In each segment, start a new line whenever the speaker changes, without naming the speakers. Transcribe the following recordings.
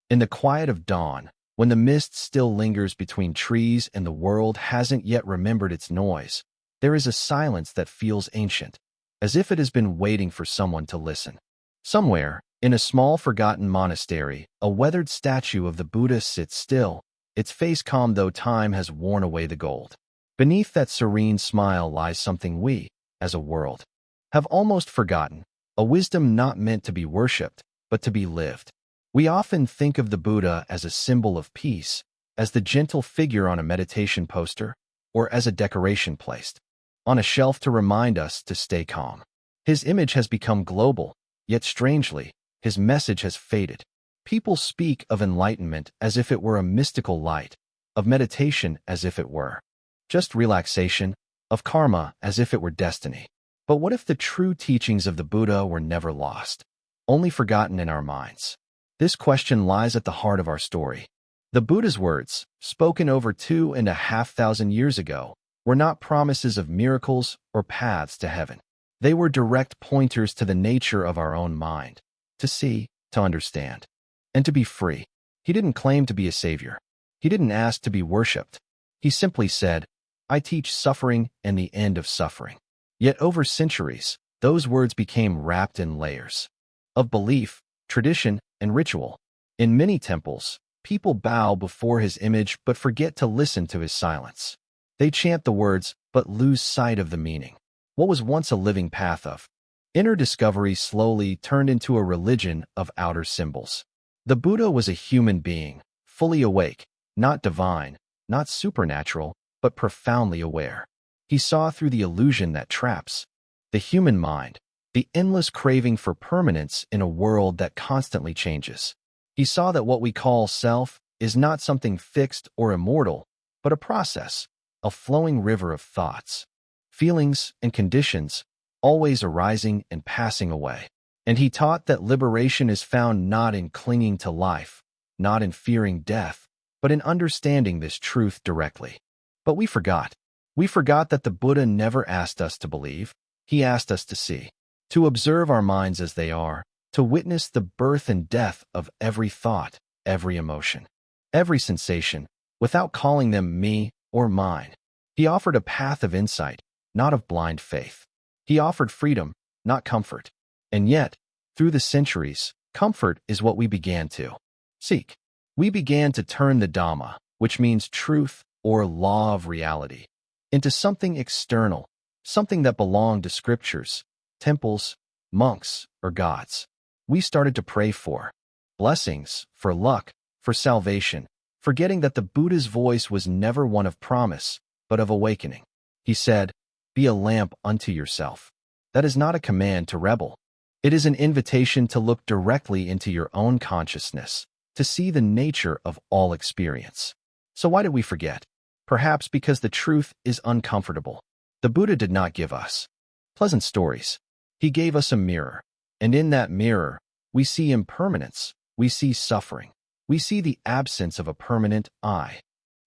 In the quiet of dawn, when the mist still lingers between trees and the world hasn't yet remembered its noise, there is a silence that feels ancient, as if it has been waiting for someone to listen. Somewhere, in a small forgotten monastery, a weathered statue of the Buddha sits still, its face calm though time has worn away the gold. Beneath that serene smile lies something we, as a world, have almost forgotten, a wisdom not meant to be worshipped, but to be lived. We often think of the Buddha as a symbol of peace, as the gentle figure on a meditation poster, or as a decoration placed on a shelf to remind us to stay calm. His image has become global, yet strangely, his message has faded. People speak of enlightenment as if it were a mystical light, of meditation as if it were just relaxation, of karma as if it were destiny. But what if the true teachings of the Buddha were never lost, only forgotten in our minds? This question lies at the heart of our story. The Buddha's words, spoken over 2,500 years ago, were not promises of miracles or paths to heaven. They were direct pointers to the nature of our own mind, to see, to understand, and to be free. He didn't claim to be a savior. He didn't ask to be worshipped. He simply said, "I teach suffering and the end of suffering." Yet over centuries, those words became wrapped in layers of belief, tradition, and ritual. In many temples, people bow before his image but forget to listen to his silence. They chant the words but lose sight of the meaning. What was once a living path of inner discovery slowly turned into a religion of outer symbols. The Buddha was a human being, fully awake, not divine, not supernatural, but profoundly aware. He saw through the illusion that traps the human mind, the endless craving for permanence in a world that constantly changes. He saw that what we call self is not something fixed or immortal, but a process, a flowing river of thoughts, feelings, and conditions, always arising and passing away. And he taught that liberation is found not in clinging to life, not in fearing death, but in understanding this truth directly. But we forgot. We forgot that the Buddha never asked us to believe. He asked us to see, to observe our minds as they are, to witness the birth and death of every thought, every emotion, every sensation, without calling them me or mine. He offered a path of insight, not of blind faith. He offered freedom, not comfort. And yet, through the centuries, comfort is what we began to seek. We began to turn the Dhamma, which means truth or law of reality, into something external, something that belonged to scriptures, temples, monks, or gods. We started to pray for blessings, for luck, for salvation, forgetting that the Buddha's voice was never one of promise, but of awakening. He said, "Be a lamp unto yourself." That is not a command to rebel. It is an invitation to look directly into your own consciousness, to see the nature of all experience. So why did we forget? Perhaps because the truth is uncomfortable. The Buddha did not give us pleasant stories. He gave us a mirror, and in that mirror, we see impermanence, we see suffering, we see the absence of a permanent I.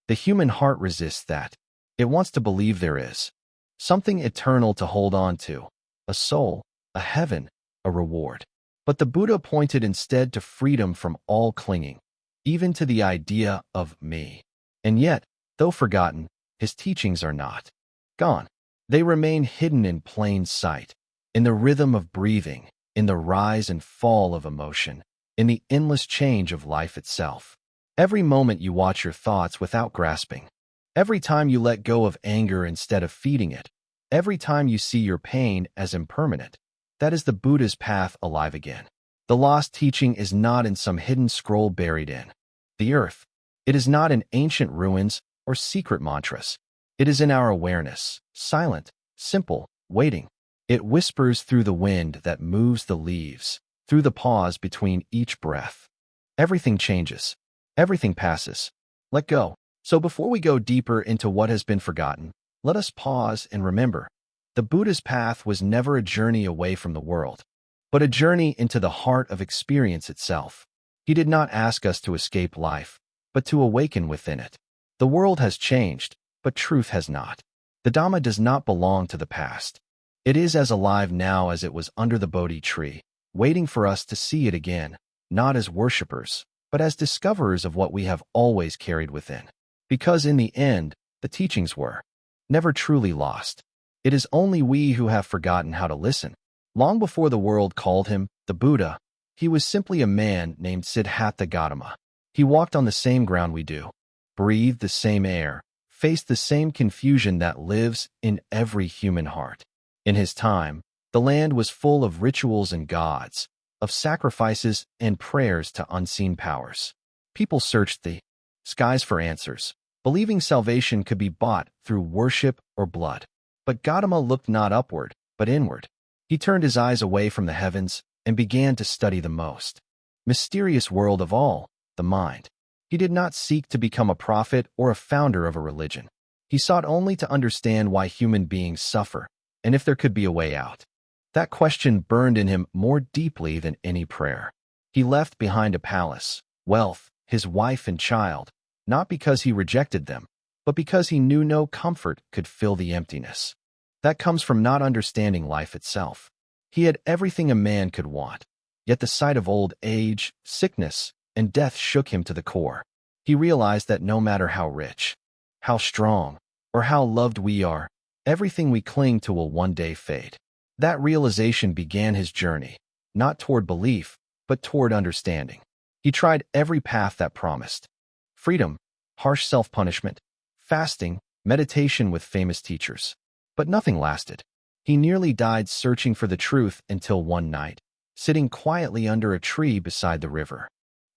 The human heart resists that. It wants to believe there is something eternal to hold on to, a soul, a heaven, a reward. But the Buddha pointed instead to freedom from all clinging, even to the idea of me. And yet, though forgotten, his teachings are not gone. They remain hidden in plain sight, in the rhythm of breathing, in the rise and fall of emotion, in the endless change of life itself. Every moment you watch your thoughts without grasping, every time you let go of anger instead of feeding it, every time you see your pain as impermanent, that is the Buddha's path alive again. The lost teaching is not in some hidden scroll buried in the earth. It is not in ancient ruins or secret mantras. It is in our awareness, silent, simple, waiting. It whispers through the wind that moves the leaves, through the pause between each breath. Everything changes. Everything passes. Let go. So before we go deeper into what has been forgotten, let us pause and remember. The Buddha's path was never a journey away from the world, but a journey into the heart of experience itself. He did not ask us to escape life, but to awaken within it. The world has changed, but truth has not. The Dhamma does not belong to the past. It is as alive now as it was under the Bodhi tree, waiting for us to see it again, not as worshippers, but as discoverers of what we have always carried within. Because in the end, the teachings were never truly lost. It is only we who have forgotten how to listen. Long before the world called him the Buddha, he was simply a man named Siddhartha Gautama. He walked on the same ground we do, breathed the same air, faced the same confusion that lives in every human heart. In his time, the land was full of rituals and gods, of sacrifices and prayers to unseen powers. People searched the skies for answers, believing salvation could be bought through worship or blood. But Gautama looked not upward, but inward. He turned his eyes away from the heavens and began to study the most mysterious world of all, the mind. He did not seek to become a prophet or a founder of a religion. He sought only to understand why human beings suffer, and if there could be a way out. That question burned in him more deeply than any prayer. He left behind a palace, wealth, his wife and child, not because he rejected them, but because he knew no comfort could fill the emptiness. That comes from not understanding life itself. He had everything a man could want, yet the sight of old age, sickness, and death shook him to the core. He realized that no matter how rich, how strong, or how loved we are, everything we cling to will one day fade. That realization began his journey, not toward belief, but toward understanding. He tried every path that promised freedom, harsh self-punishment, fasting, meditation with famous teachers. But nothing lasted. He nearly died searching for the truth until one night, sitting quietly under a tree beside the river.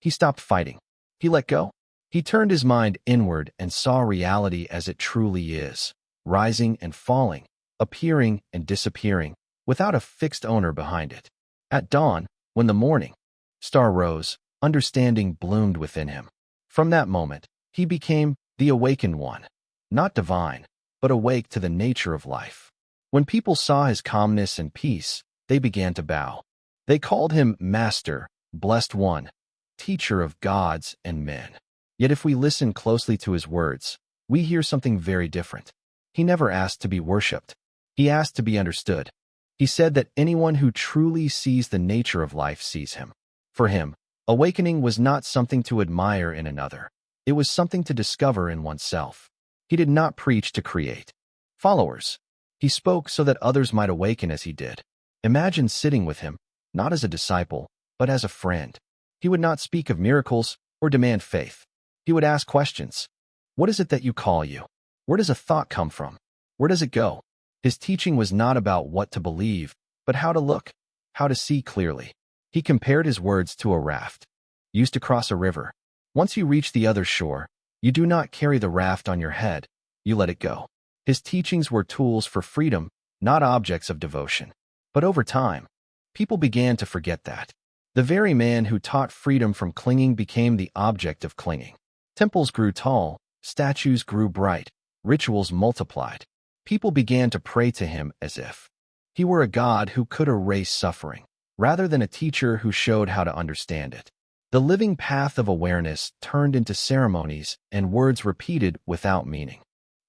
He stopped fighting. He let go. He turned his mind inward and saw reality as it truly is, rising and falling, appearing and disappearing, without a fixed owner behind it. At dawn, when the morning star rose, understanding bloomed within him. From that moment, he became the awakened one, not divine, but awake to the nature of life. When people saw his calmness and peace, they began to bow. They called him Master, Blessed One, Teacher of gods and men. Yet if we listen closely to his words, we hear something very different. He never asked to be worshipped. He asked to be understood. He said that anyone who truly sees the nature of life sees him. For him, awakening was not something to admire in another. It was something to discover in oneself. He did not preach to create followers. He spoke so that others might awaken as he did. Imagine sitting with him, not as a disciple, but as a friend. He would not speak of miracles or demand faith. He would ask questions. What is it that you call you? Where does a thought come from? Where does it go? His teaching was not about what to believe, but how to look, how to see clearly. He compared his words to a raft, used to cross a river. Once you reach the other shore, you do not carry the raft on your head, you let it go. His teachings were tools for freedom, not objects of devotion. But over time, people began to forget that. The very man who taught freedom from clinging became the object of clinging. Temples grew tall, statues grew bright, rituals multiplied. People began to pray to him as if he were a god who could erase suffering, rather than a teacher who showed how to understand it. The living path of awareness turned into ceremonies and words repeated without meaning.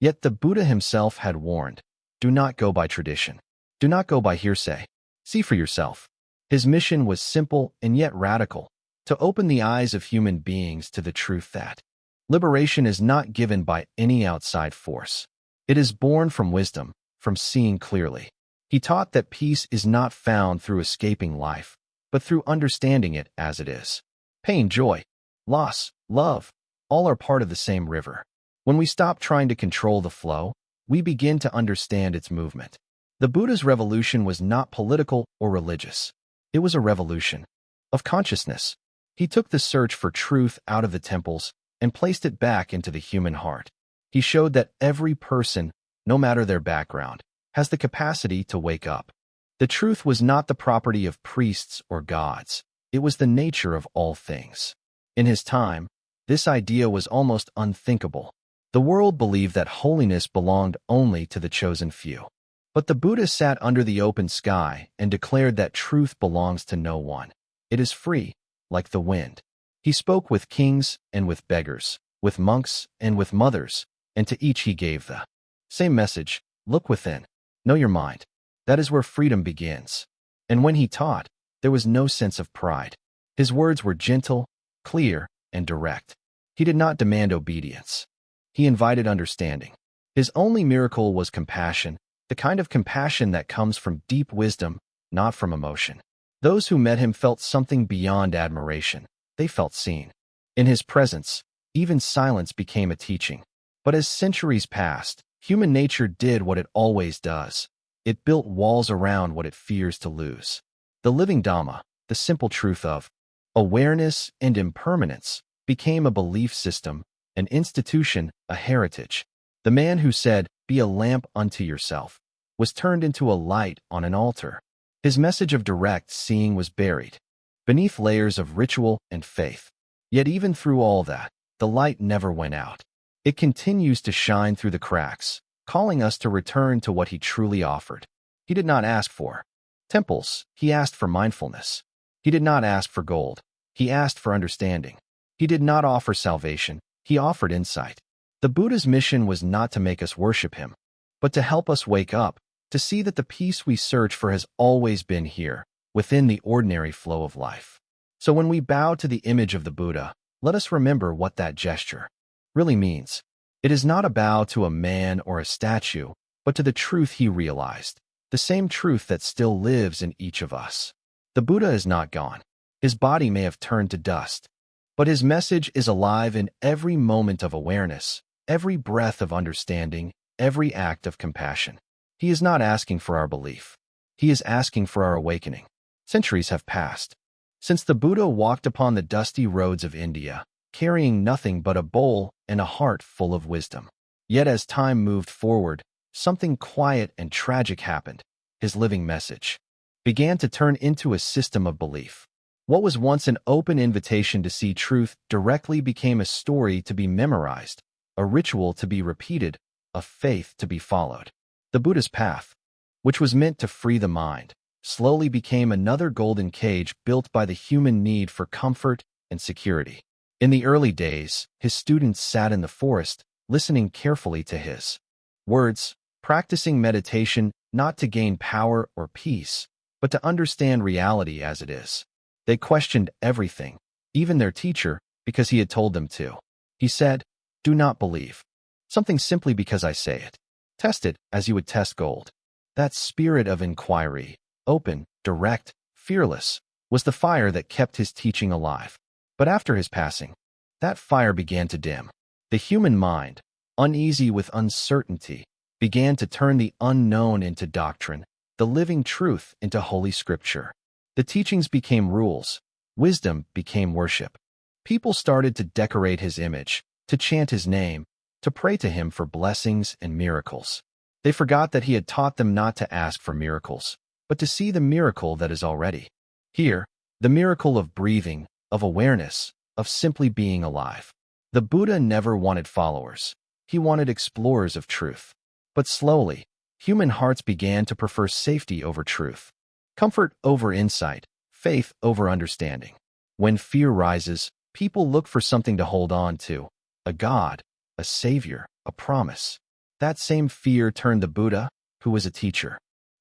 Yet the Buddha himself had warned, do not go by tradition. Do not go by hearsay. See for yourself. His mission was simple and yet radical, to open the eyes of human beings to the truth that liberation is not given by any outside force. It is born from wisdom, from seeing clearly. He taught that peace is not found through escaping life, but through understanding it as it is. Pain, joy, loss, love, all are part of the same river. When we stop trying to control the flow, we begin to understand its movement. The Buddha's revolution was not political or religious. It was a revolution of consciousness. He took the search for truth out of the temples and placed it back into the human heart. He showed that every person, no matter their background, has the capacity to wake up. The truth was not the property of priests or gods. It was the nature of all things. In his time, this idea was almost unthinkable. The world believed that holiness belonged only to the chosen few. But the Buddha sat under the open sky and declared that truth belongs to no one. It is free, like the wind. He spoke with kings and with beggars, with monks and with mothers, and to each he gave the same message: look within, know your mind. That is where freedom begins. And when he taught, there was no sense of pride. His words were gentle, clear, and direct. He did not demand obedience. He invited understanding. His only miracle was compassion, the kind of compassion that comes from deep wisdom, not from emotion. Those who met him felt something beyond admiration. They felt seen. In his presence, even silence became a teaching. But as centuries passed, human nature did what it always does. It built walls around what it fears to lose. The living Dhamma, the simple truth of awareness and impermanence, became a belief system, an institution, a heritage. The man who said, "Be a lamp unto yourself," was turned into a light on an altar. His message of direct seeing was buried beneath layers of ritual and faith. Yet even through all that, the light never went out. It continues to shine through the cracks, calling us to return to what he truly offered. He did not ask for temples, he asked for mindfulness. He did not ask for gold, he asked for understanding. He did not offer salvation, he offered insight. The Buddha's mission was not to make us worship him, but to help us wake up, to see that the peace we search for has always been here, within the ordinary flow of life. So when we bow to the image of the Buddha, let us remember what that gesture really means. It is not a bow to a man or a statue, but to the truth he realized, the same truth that still lives in each of us. The Buddha is not gone. His body may have turned to dust, but his message is alive in every moment of awareness, every breath of understanding, every act of compassion. He is not asking for our belief. He is asking for our awakening. Centuries have passed since the Buddha walked upon the dusty roads of India, carrying nothing but a bowl and a heart full of wisdom. Yet as time moved forward, something quiet and tragic happened. His living message began to turn into a system of belief. What was once an open invitation to see truth directly became a story to be memorized, a ritual to be repeated, a faith to be followed. The Buddha's path, which was meant to free the mind, slowly became another golden cage built by the human need for comfort and security. In the early days, his students sat in the forest, listening carefully to his words, practicing meditation not to gain power or peace, but to understand reality as it is. They questioned everything, even their teacher, because he had told them to. He said, "Do not believe something simply because I say it. Test it as you would test gold." That spirit of inquiry, open, direct, fearless, was the fire that kept his teaching alive. But after his passing, that fire began to dim. The human mind, uneasy with uncertainty, began to turn the unknown into doctrine, the living truth into holy scripture. The teachings became rules. Wisdom became worship. People started to decorate his image, to chant his name, to pray to him for blessings and miracles. They forgot that he had taught them not to ask for miracles, but to see the miracle that is already here, the miracle of breathing, of awareness, of simply being alive. The Buddha never wanted followers. He wanted explorers of truth. But slowly, human hearts began to prefer safety over truth, comfort over insight, faith over understanding. When fear rises, people look for something to hold on to, a god, a savior, a promise. That same fear turned the Buddha, who was a teacher,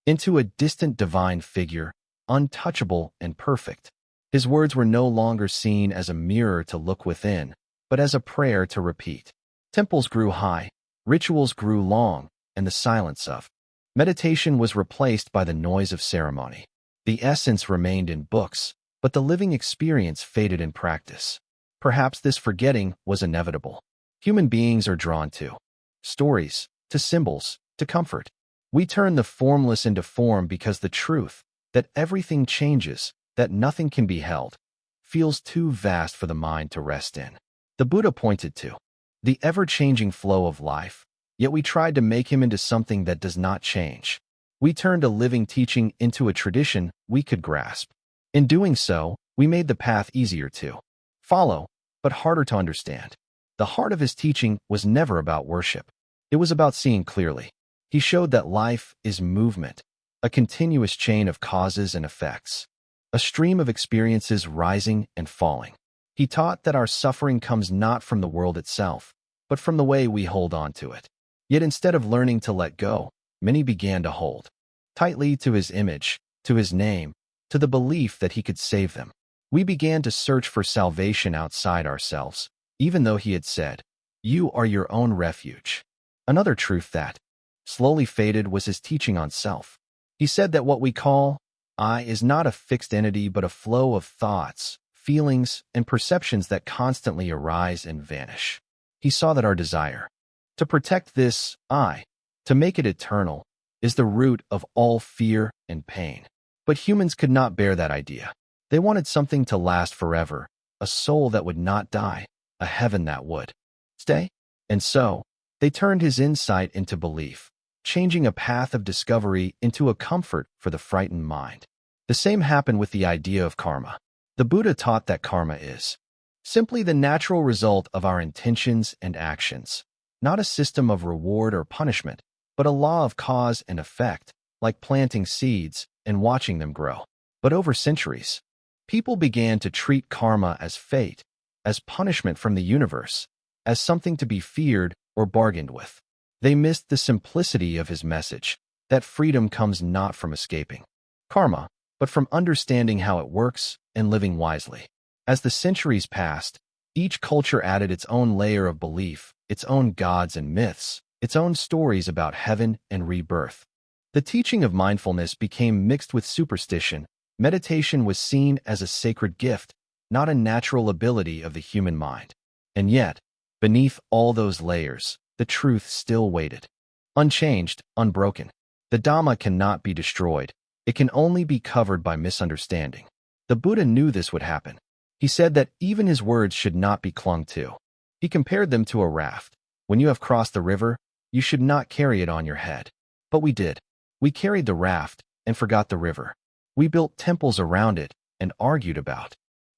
into a distant divine figure, untouchable and perfect. His words were no longer seen as a mirror to look within, but as a prayer to repeat. Temples grew high, rituals grew long, and the silence of meditation was replaced by the noise of ceremony. The essence remained in books, but the living experience faded in practice. Perhaps this forgetting was inevitable. Human beings are drawn to stories, to symbols, to comfort. We turn the formless into form because the truth, that everything changes, that nothing can be held, feels too vast for the mind to rest in. The Buddha pointed to the ever-changing flow of life, yet we tried to make him into something that does not change. We turned a living teaching into a tradition we could grasp. In doing so, we made the path easier to follow, but harder to understand. The heart of his teaching was never about worship. It was about seeing clearly. He showed that life is movement, a continuous chain of causes and effects, a stream of experiences rising and falling. He taught that our suffering comes not from the world itself, but from the way we hold on to it. Yet instead of learning to let go, many began to hold tightly to his image, to his name, to the belief that he could save them. We began to search for salvation outside ourselves, even though he had said, "You are your own refuge." Another truth that slowly faded was his teaching on self. He said that what we call I is not a fixed entity but a flow of thoughts, feelings, and perceptions that constantly arise and vanish. He saw that our desire to protect this I, to make it eternal, is the root of all fear and pain. But humans could not bear that idea. They wanted something to last forever, a soul that would not die, a heaven that would stay. And so, they turned his insight into belief, changing a path of discovery into a comfort for the frightened mind. The same happened with the idea of karma. The Buddha taught that karma is simply the natural result of our intentions and actions, not a system of reward or punishment, but a law of cause and effect, like planting seeds and watching them grow. But over centuries, people began to treat karma as fate, as punishment from the universe, as something to be feared or bargained with. They missed the simplicity of his message, that freedom comes not from escaping karma, but from understanding how it works and living wisely. As the centuries passed, each culture added its own layer of belief, its own gods and myths, its own stories about heaven and rebirth. The teaching of mindfulness became mixed with superstition. Meditation was seen as a sacred gift, not a natural ability of the human mind. And yet, beneath all those layers, the truth still waited. Unchanged, unbroken. The Dhamma cannot be destroyed. It can only be covered by misunderstanding. The Buddha knew this would happen. He said that even his words should not be clung to. He compared them to a raft. When you have crossed the river, you should not carry it on your head. But we did. We carried the raft and forgot the river. We built temples around it and argued about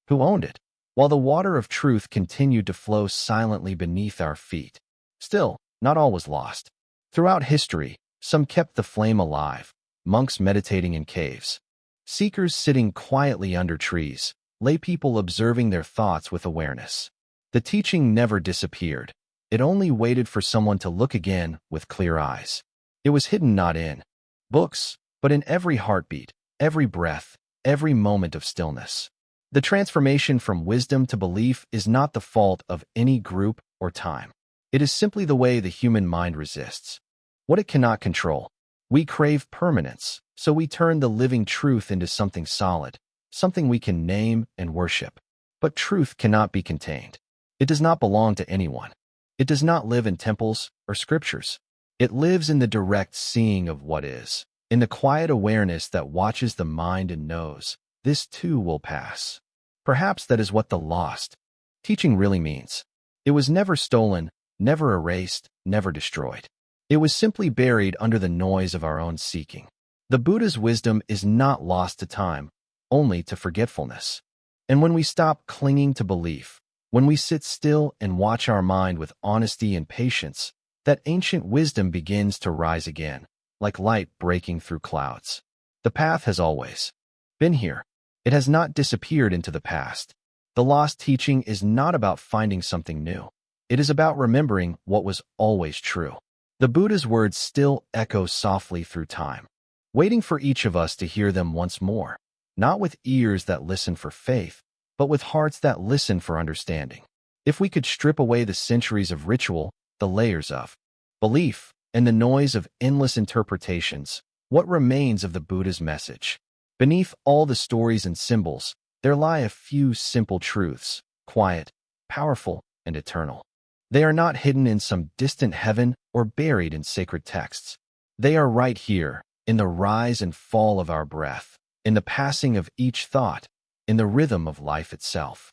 who owned it, while the water of truth continued to flow silently beneath our feet. Still, not all was lost. Throughout history, some kept the flame alive, monks meditating in caves, seekers sitting quietly under trees, lay people observing their thoughts with awareness. The teaching never disappeared. It only waited for someone to look again with clear eyes. It was hidden not in books, but in every heartbeat, every breath, every moment of stillness. The transformation from wisdom to belief is not the fault of any group or time. It is simply the way the human mind resists what it cannot control. We crave permanence, so we turn the living truth into something solid, something we can name and worship. But truth cannot be contained. It does not belong to anyone. It does not live in temples or scriptures. It lives in the direct seeing of what is, in the quiet awareness that watches the mind and knows, this too will pass. Perhaps that is what the lost teaching really means. It was never stolen, never erased, never destroyed. It was simply buried under the noise of our own seeking. The Buddha's wisdom is not lost to time, only to forgetfulness. And when we stop clinging to belief, when we sit still and watch our mind with honesty and patience, that ancient wisdom begins to rise again, like light breaking through clouds. The path has always been here. It has not disappeared into the past. The lost teaching is not about finding something new. It is about remembering what was always true. The Buddha's words still echo softly through time, waiting for each of us to hear them once more, not with ears that listen for faith, but with hearts that listen for understanding. If we could strip away the centuries of ritual, the layers of belief, and the noise of endless interpretations, what remains of the Buddha's message? Beneath all the stories and symbols, there lie a few simple truths, quiet, powerful, and eternal. They are not hidden in some distant heaven or buried in sacred texts. They are right here, in the rise and fall of our breath, in the passing of each thought, in the rhythm of life itself.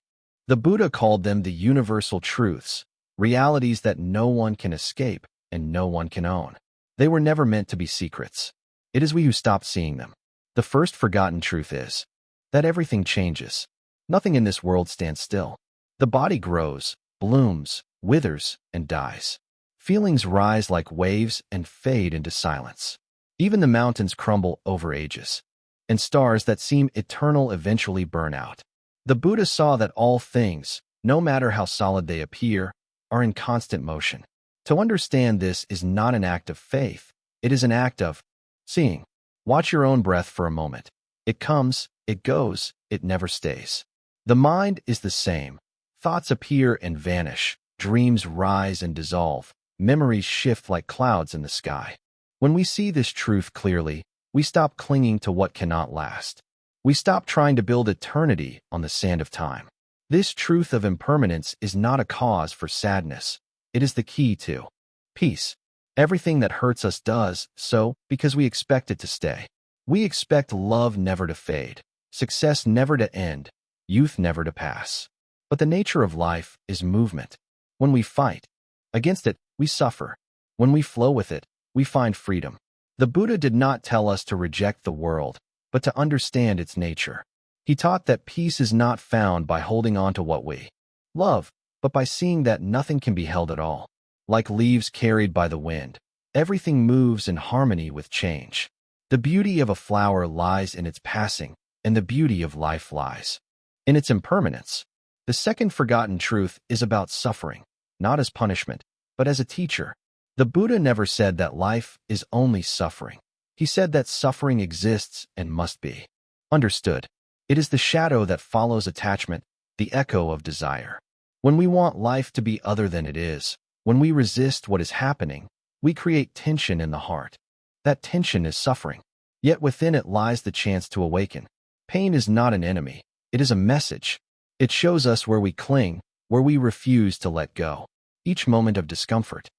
The Buddha called them the universal truths, realities that no one can escape and no one can own. They were never meant to be secrets. It is we who stopped seeing them. The first forgotten truth is that everything changes. Nothing in this world stands still. The body grows, blooms, withers, and dies. Feelings rise like waves and fade into silence. Even the mountains crumble over ages, and stars that seem eternal eventually burn out. The Buddha saw that all things, no matter how solid they appear, are in constant motion. To understand this is not an act of faith, it is an act of seeing. Watch your own breath for a moment. It comes, it goes, it never stays. The mind is the same. Thoughts appear and vanish. Dreams rise and dissolve. Memories shift like clouds in the sky. When we see this truth clearly, we stop clinging to what cannot last. We stop trying to build eternity on the sand of time. This truth of impermanence is not a cause for sadness. It is the key to peace. Everything that hurts us does so because we expect it to stay. We expect love never to fade, success never to end, youth never to pass. But the nature of life is movement. When we fight against it, we suffer. When we flow with it, we find freedom. The Buddha did not tell us to reject the world, but to understand its nature. He taught that peace is not found by holding on to what we love, but by seeing that nothing can be held at all. Like leaves carried by the wind, everything moves in harmony with change. The beauty of a flower lies in its passing, and the beauty of life lies in its impermanence. The second forgotten truth is about suffering, not as punishment, but as a teacher. The Buddha never said that life is only suffering. He said that suffering exists and must be understood. It is the shadow that follows attachment, the echo of desire. When we want life to be other than it is, when we resist what is happening, we create tension in the heart. That tension is suffering. Yet within it lies the chance to awaken. Pain is not an enemy. It is a message. It shows us where we cling, where we refuse to let go. Each moment of discomfort,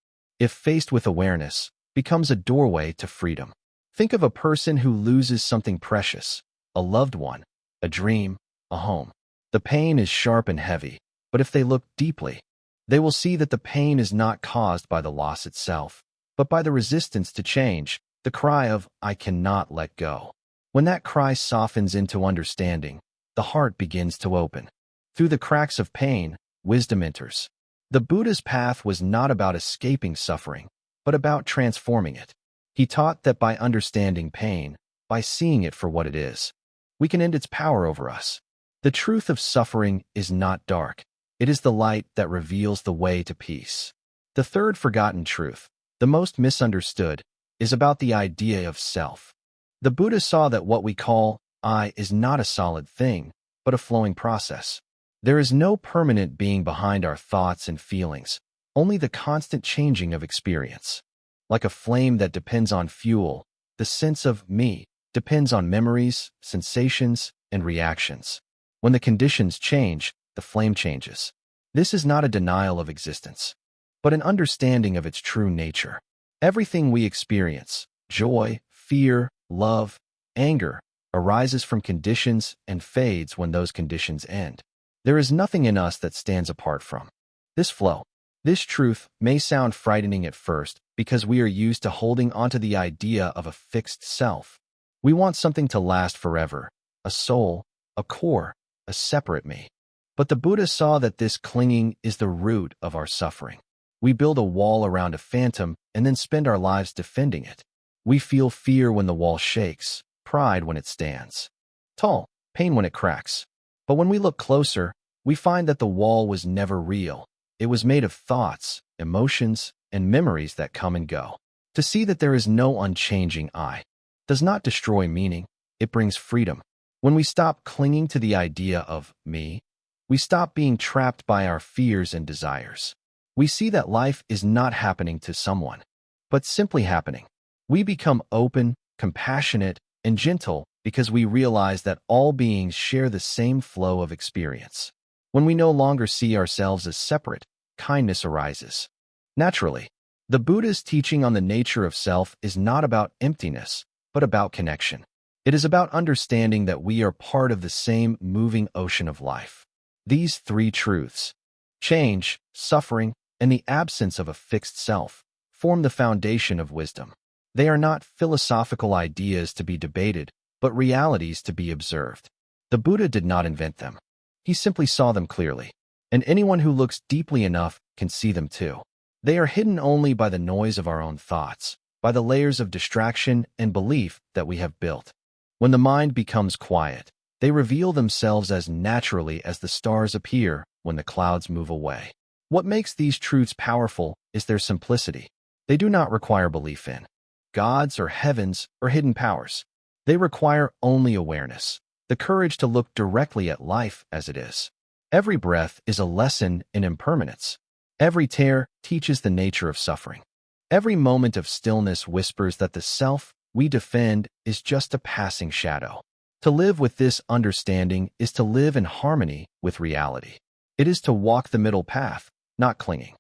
if faced with awareness, becomes a doorway to freedom. Think of a person who loses something precious, a loved one, a dream, a home. The pain is sharp and heavy, but if they look deeply, they will see that the pain is not caused by the loss itself, but by the resistance to change, the cry of, "I cannot let go." When that cry softens into understanding, the heart begins to open. Through the cracks of pain, wisdom enters. The Buddha's path was not about escaping suffering, but about transforming it. He taught that by understanding pain, by seeing it for what it is, we can end its power over us. The truth of suffering is not dark. It is the light that reveals the way to peace. The third forgotten truth, the most misunderstood, is about the idea of self. The Buddha saw that what we call I is not a solid thing, but a flowing process. There is no permanent being behind our thoughts and feelings, only the constant changing of experience. Like a flame that depends on fuel, the sense of me depends on memories, sensations, and reactions. When the conditions change, the flame changes. This is not a denial of existence, but an understanding of its true nature. Everything we experience, joy, fear, love, anger, arises from conditions and fades when those conditions end. There is nothing in us that stands apart from this flow. This truth may sound frightening at first because we are used to holding onto the idea of a fixed self. We want something to last forever, a soul, a core, a separate me. But the Buddha saw that this clinging is the root of our suffering. We build a wall around a phantom and then spend our lives defending it. We feel fear when the wall shakes, pride when it stands tall, pain when it cracks. But when we look closer, we find that the wall was never real. It was made of thoughts, emotions, and memories that come and go. To see that there is no unchanging I does not destroy meaning, it brings freedom. When we stop clinging to the idea of me, we stop being trapped by our fears and desires. We see that life is not happening to someone, but simply happening. We become open, compassionate, and gentle because we realize that all beings share the same flow of experience. When we no longer see ourselves as separate, kindness arises naturally. The Buddha's teaching on the nature of self is not about emptiness, but about connection. It is about understanding that we are part of the same moving ocean of life. These three truths, change, suffering, and the absence of a fixed self, form the foundation of wisdom. They are not philosophical ideas to be debated, but realities to be observed. The Buddha did not invent them. He simply saw them clearly, and anyone who looks deeply enough can see them too. They are hidden only by the noise of our own thoughts, by the layers of distraction and belief that we have built. When the mind becomes quiet, they reveal themselves as naturally as the stars appear when the clouds move away. What makes these truths powerful is their simplicity. They do not require belief in gods or heavens or hidden powers. They require only awareness. the courage to look directly at life as it is. Every breath is a lesson in impermanence. Every tear teaches the nature of suffering. Every moment of stillness whispers that the self we defend is just a passing shadow. To live with this understanding is to live in harmony with reality. It is to walk the middle path, not clinging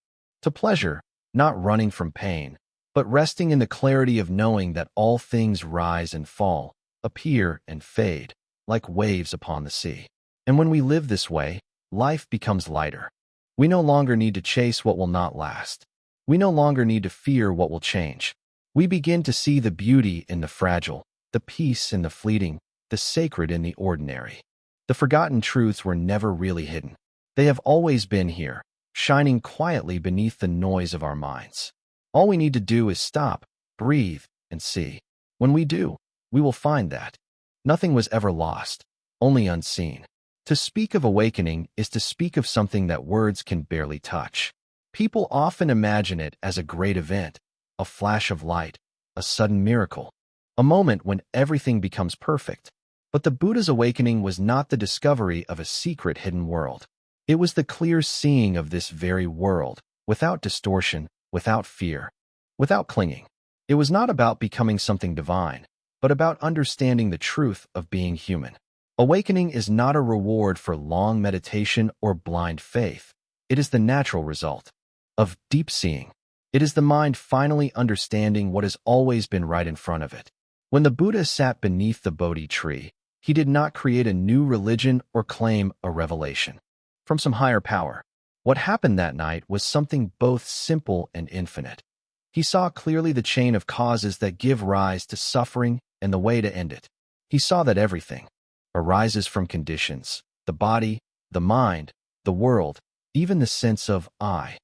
to pleasure, not running from pain, but resting in the clarity of knowing that all things rise and fall, appear and fade, like waves upon the sea. And when we live this way, life becomes lighter. We no longer need to chase what will not last. We no longer need to fear what will change. We begin to see the beauty in the fragile, the peace in the fleeting, the sacred in the ordinary. The forgotten truths were never really hidden. They have always been here, shining quietly beneath the noise of our minds. All we need to do is stop, breathe, and see. When we do, we will find that nothing was ever lost, only unseen. To speak of awakening is to speak of something that words can barely touch. People often imagine it as a great event, a flash of light, a sudden miracle, a moment when everything becomes perfect. But the Buddha's awakening was not the discovery of a secret hidden world. It was the clear seeing of this very world, without distortion, without fear, without clinging. It was not about becoming something divine, but about understanding the truth of being human. Awakening is not a reward for long meditation or blind faith. It is the natural result of deep seeing. It is the mind finally understanding what has always been right in front of it. When the Buddha sat beneath the Bodhi tree, he did not create a new religion or claim a revelation from some higher power. What happened that night was something both simple and infinite. He saw clearly the chain of causes that give rise to suffering and the way to end it. He saw that everything arises from conditions, the body, the mind, the world, even the sense of I.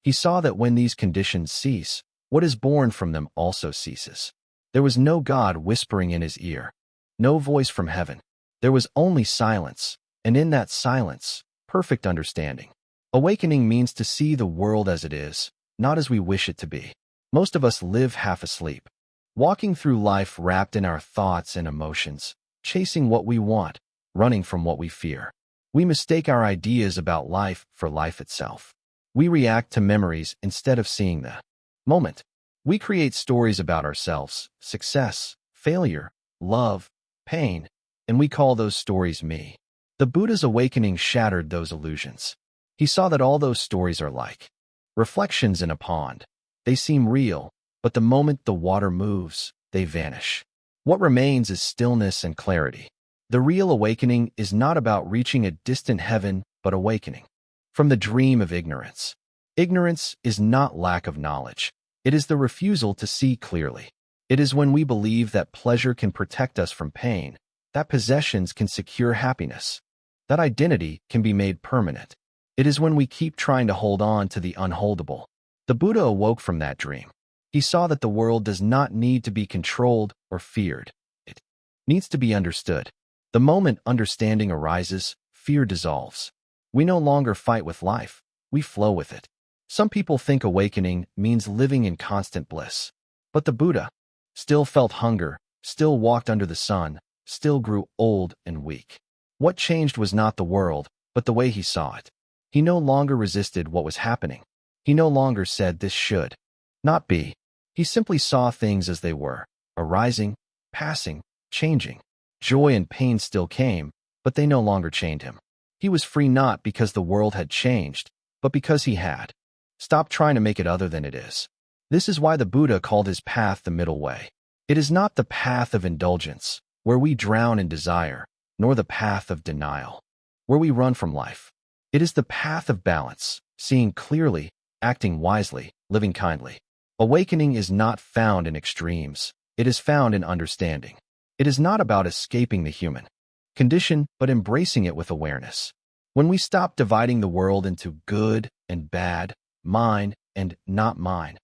He saw that when these conditions cease, what is born from them also ceases. There was no God whispering in his ear, no voice from heaven. There was only silence, and in that silence, perfect understanding. Awakening means to see the world as it is, not as we wish it to be. Most of us live half asleep, walking through life wrapped in our thoughts and emotions, chasing what we want, running from what we fear. We mistake our ideas about life for life itself. We react to memories instead of seeing the moment. We create stories about ourselves, success, failure, love, pain, and we call those stories me. The Buddha's awakening shattered those illusions. He saw that all those stories are like reflections in a pond. They seem real, but the moment the water moves, they vanish. What remains is stillness and clarity. The real awakening is not about reaching a distant heaven, but awakening from the dream of ignorance. Ignorance is not lack of knowledge. It is the refusal to see clearly. It is when we believe that pleasure can protect us from pain, that possessions can secure happiness, that identity can be made permanent. It is when we keep trying to hold on to the unholdable. The Buddha awoke from that dream. He saw that the world does not need to be controlled or feared. It needs to be understood. The moment understanding arises, fear dissolves. We no longer fight with life. We flow with it. Some people think awakening means living in constant bliss. But the Buddha still felt hunger, still walked under the sun, still grew old and weak. What changed was not the world, but the way he saw it. He no longer resisted what was happening. He no longer said this should not be. He simply saw things as they were, arising, passing, changing. Joy and pain still came, but they no longer chained him. He was free not because the world had changed, but because he had stopped trying to make it other than it is. This is why the Buddha called his path the middle way. It is not the path of indulgence, where we drown in desire, nor the path of denial, where we run from life. It is the path of balance, seeing clearly, acting wisely, living kindly. Awakening is not found in extremes. It is found in understanding. It is not about escaping the human condition, but embracing it with awareness. When we stop dividing the world into good and bad, mine and not mine,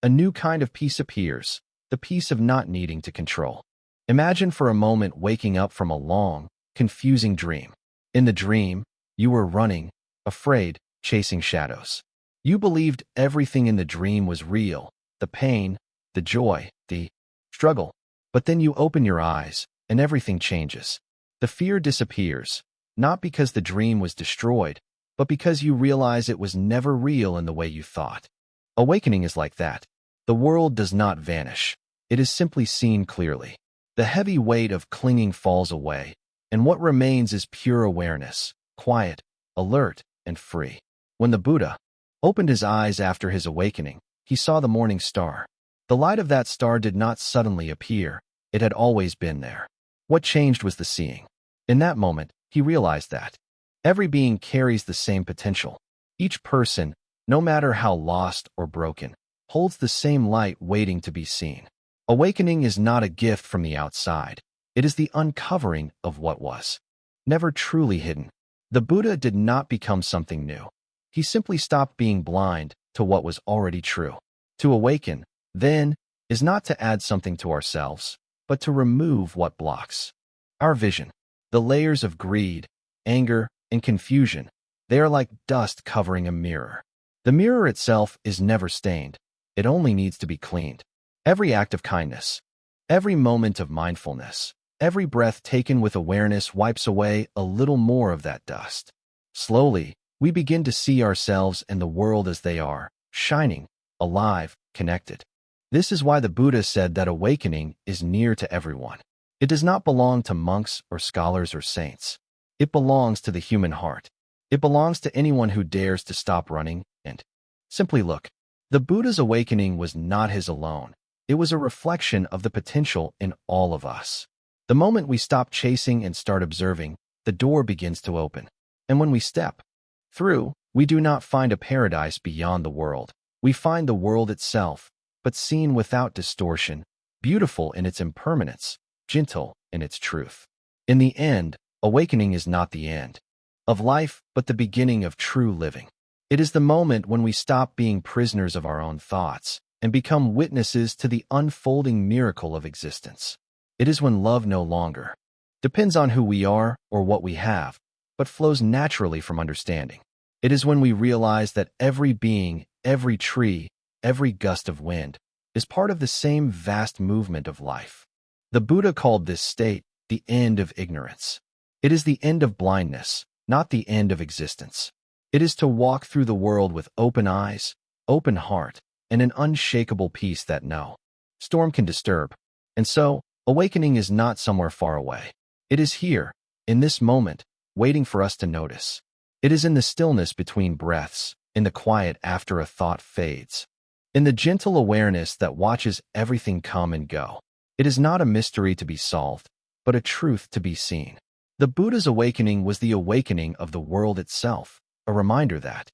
a new kind of peace appears, the peace of not needing to control. Imagine for a moment waking up from a long, confusing dream. In the dream, you were running, afraid, chasing shadows. You believed everything in the dream was real, the pain, the joy, the struggle. But then you open your eyes, and everything changes. The fear disappears, not because the dream was destroyed, but because you realize it was never real in the way you thought. Awakening is like that. The world does not vanish. It is simply seen clearly. The heavy weight of clinging falls away, and what remains is pure awareness, quiet, alert, and free. When the Buddha opened his eyes after his awakening, he saw the morning star. The light of that star did not suddenly appear. It had always been there. What changed was the seeing. In that moment, he realized that every being carries the same potential. Each person, no matter how lost or broken, holds the same light waiting to be seen. Awakening is not a gift from the outside. It is the uncovering of what was never truly hidden. The Buddha did not become something new. He simply stopped being blind to what was already true. To awaken, then, is not to add something to ourselves, but to remove what blocks our vision. The layers of greed, anger, and confusion, they are like dust covering a mirror. The mirror itself is never stained. It only needs to be cleaned. Every act of kindness, every moment of mindfulness, every breath taken with awareness wipes away a little more of that dust. Slowly, we begin to see ourselves and the world as they are, shining, alive, connected. This is why the Buddha said that awakening is near to everyone. It does not belong to monks or scholars or saints. It belongs to the human heart. It belongs to anyone who dares to stop running and simply look. The Buddha's awakening was not his alone. It was a reflection of the potential in all of us. The moment we stop chasing and start observing, the door begins to open. And when we step through, we do not find a paradise beyond the world. We find the world itself, but seen without distortion, beautiful in its impermanence, gentle in its truth. In the end, awakening is not the end of life, but the beginning of true living. It is the moment when we stop being prisoners of our own thoughts and become witnesses to the unfolding miracle of existence. It is when love no longer depends on who we are or what we have, but flows naturally from understanding. It is when we realize that every being, every tree, every gust of wind is part of the same vast movement of life. The Buddha called this state the end of ignorance. It is the end of blindness, not the end of existence. It is to walk through the world with open eyes, open heart, and an unshakable peace that no storm can disturb. And so, awakening is not somewhere far away. It is here, in this moment, waiting for us to notice. It is in the stillness between breaths, in the quiet after a thought fades, in the gentle awareness that watches everything come and go. It is not a mystery to be solved, but a truth to be seen. The Buddha's awakening was the awakening of the world itself, a reminder that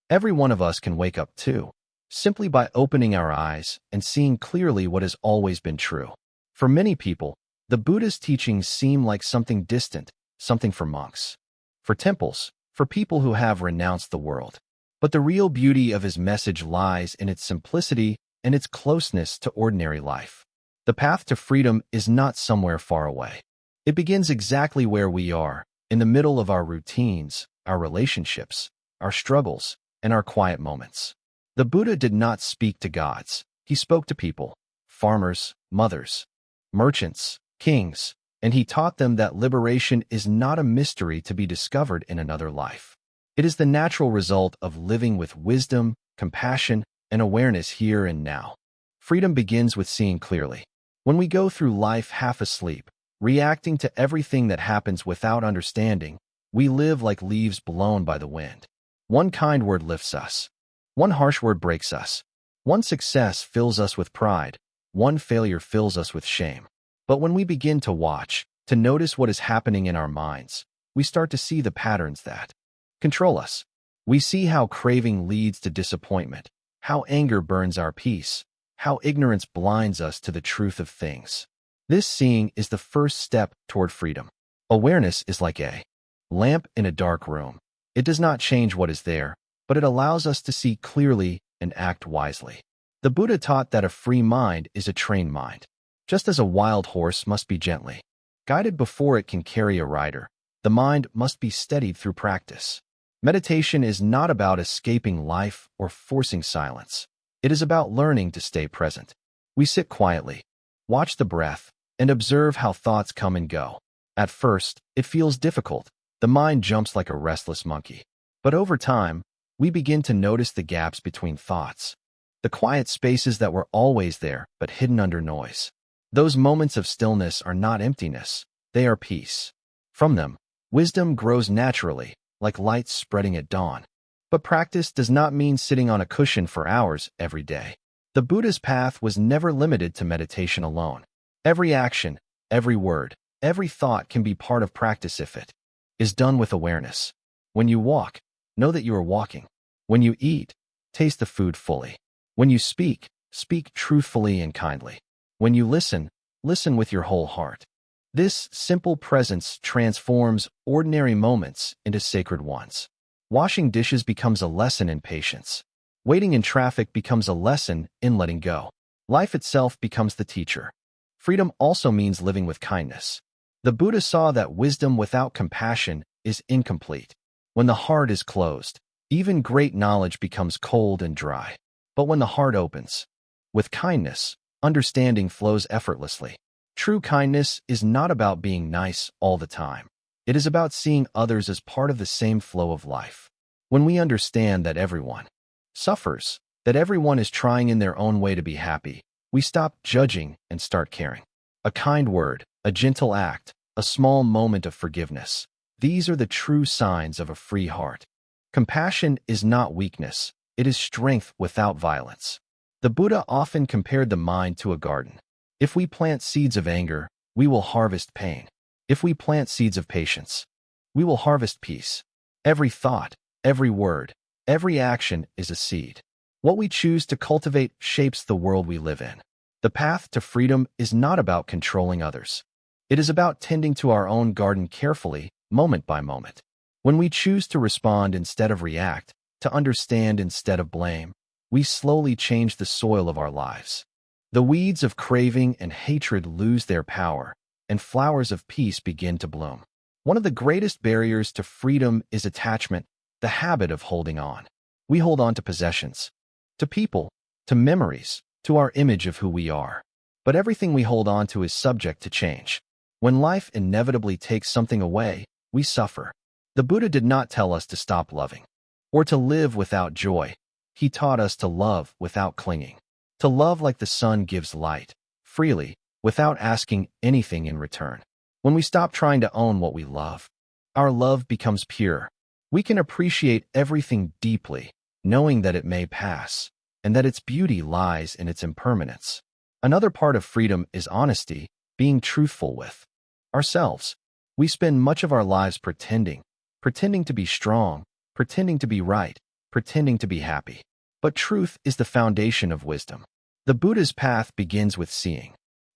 every one of us can wake up too, simply by opening our eyes and seeing clearly what has always been true. For many people, the Buddha's teachings seem like something distant, something for monks, for temples, for people who have renounced the world. But the real beauty of his message lies in its simplicity and its closeness to ordinary life. The path to freedom is not somewhere far away. It begins exactly where we are, in the middle of our routines, our relationships, our struggles, and our quiet moments. The Buddha did not speak to gods. He spoke to people, farmers, mothers, merchants, kings, and he taught them that liberation is not a mystery to be discovered in another life. It is the natural result of living with wisdom, compassion, and awareness here and now. Freedom begins with seeing clearly. When we go through life half asleep, reacting to everything that happens without understanding, we live like leaves blown by the wind. One kind word lifts us. One harsh word breaks us. One success fills us with pride. One failure fills us with shame. But when we begin to watch, to notice what is happening in our minds, we start to see the patterns that control us. We see how craving leads to disappointment, how anger burns our peace, how ignorance blinds us to the truth of things. This seeing is the first step toward freedom. Awareness is like a lamp in a dark room. It does not change what is there, but it allows us to see clearly and act wisely. The Buddha taught that a free mind is a trained mind. Just as a wild horse must be gently guided before it can carry a rider, the mind must be steadied through practice. Meditation is not about escaping life or forcing silence. It is about learning to stay present. We sit quietly, watch the breath, and observe how thoughts come and go. At first, it feels difficult. The mind jumps like a restless monkey. But over time, we begin to notice the gaps between thoughts, the quiet spaces that were always there but hidden under noise. Those moments of stillness are not emptiness, they are peace. From them, wisdom grows naturally, like light spreading at dawn. But practice does not mean sitting on a cushion for hours every day. The Buddha's path was never limited to meditation alone. Every action, every word, every thought can be part of practice if it is done with awareness. When you walk, know that you are walking. When you eat, taste the food fully. When you speak, speak truthfully and kindly. When you listen, listen with your whole heart. This simple presence transforms ordinary moments into sacred ones. Washing dishes becomes a lesson in patience. Waiting in traffic becomes a lesson in letting go. Life itself becomes the teacher. Freedom also means living with kindness. The Buddha saw that wisdom without compassion is incomplete. When the heart is closed, even great knowledge becomes cold and dry. But when the heart opens, with kindness, understanding flows effortlessly. True kindness is not about being nice all the time. It is about seeing others as part of the same flow of life. When we understand that everyone suffers, that everyone is trying in their own way to be happy, we stop judging and start caring. A kind word, a gentle act, a small moment of forgiveness. These are the true signs of a free heart. Compassion is not weakness, it is strength without violence. The Buddha often compared the mind to a garden. If we plant seeds of anger, we will harvest pain. If we plant seeds of patience, we will harvest peace. Every thought, every word, every action is a seed. What we choose to cultivate shapes the world we live in. The path to freedom is not about controlling others. It is about tending to our own garden carefully, moment by moment. When we choose to respond instead of react, to understand instead of blame, we slowly change the soil of our lives. The weeds of craving and hatred lose their power, and flowers of peace begin to bloom. One of the greatest barriers to freedom is attachment, the habit of holding on. We hold on to possessions, to people, to memories, to our image of who we are. But everything we hold on to is subject to change. When life inevitably takes something away, we suffer. The Buddha did not tell us to stop loving, or to live without joy. He taught us to love without clinging, to love like the sun gives light, freely, without asking anything in return. When we stop trying to own what we love, our love becomes pure. We can appreciate everything deeply, knowing that it may pass, and that its beauty lies in its impermanence. Another part of freedom is honesty, being truthful with ourselves. We spend much of our lives pretending to be strong, pretending to be right, pretending to be happy. But truth is the foundation of wisdom. The Buddha's path begins with seeing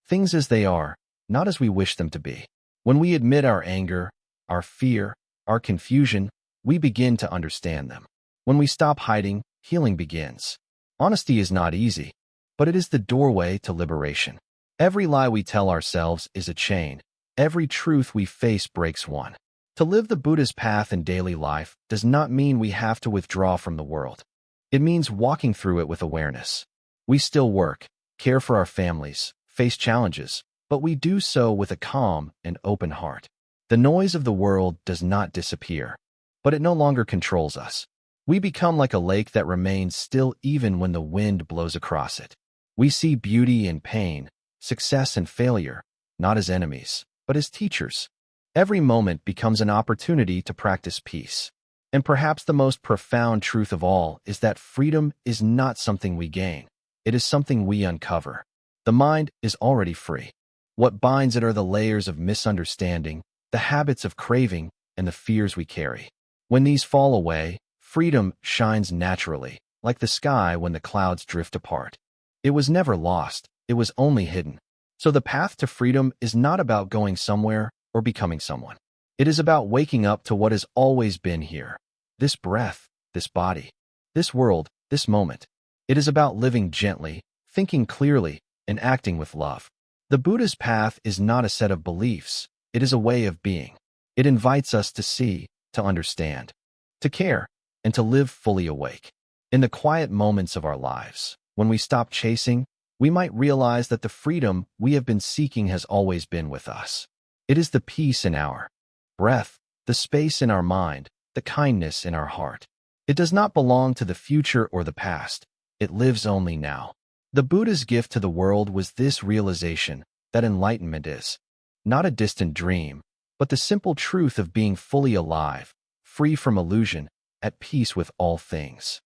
things as they are, not as we wish them to be. When we admit our anger, our fear, our confusion, we begin to understand them. When we stop hiding, healing begins. Honesty is not easy, but it is the doorway to liberation. Every lie we tell ourselves is a chain. Every truth we face breaks one. To live the Buddha's path in daily life does not mean we have to withdraw from the world. It means walking through it with awareness. We still work, care for our families, face challenges, but we do so with a calm and open heart. The noise of the world does not disappear, but it no longer controls us. We become like a lake that remains still even when the wind blows across it. We see beauty and pain, success and failure, not as enemies, but as teachers. Every moment becomes an opportunity to practice peace. And perhaps the most profound truth of all is that freedom is not something we gain. It is something we uncover. The mind is already free. What binds it are the layers of misunderstanding, the habits of craving, and the fears we carry. When these fall away, freedom shines naturally, like the sky when the clouds drift apart. It was never lost, it was only hidden. So the path to freedom is not about going somewhere or becoming someone. It is about waking up to what has always been here. This breath, this body, this world, this moment. It is about living gently, thinking clearly, and acting with love. The Buddha's path is not a set of beliefs, it is a way of being. It invites us to see, to understand, to care, and to live fully awake. In the quiet moments of our lives, when we stop chasing, we might realize that the freedom we have been seeking has always been with us. It is the peace in our breath, the space in our mind, the kindness in our heart. It does not belong to the future or the past. It lives only now. The Buddha's gift to the world was this realization that enlightenment is not a distant dream, but the simple truth of being fully alive, free from illusion, at peace with all things.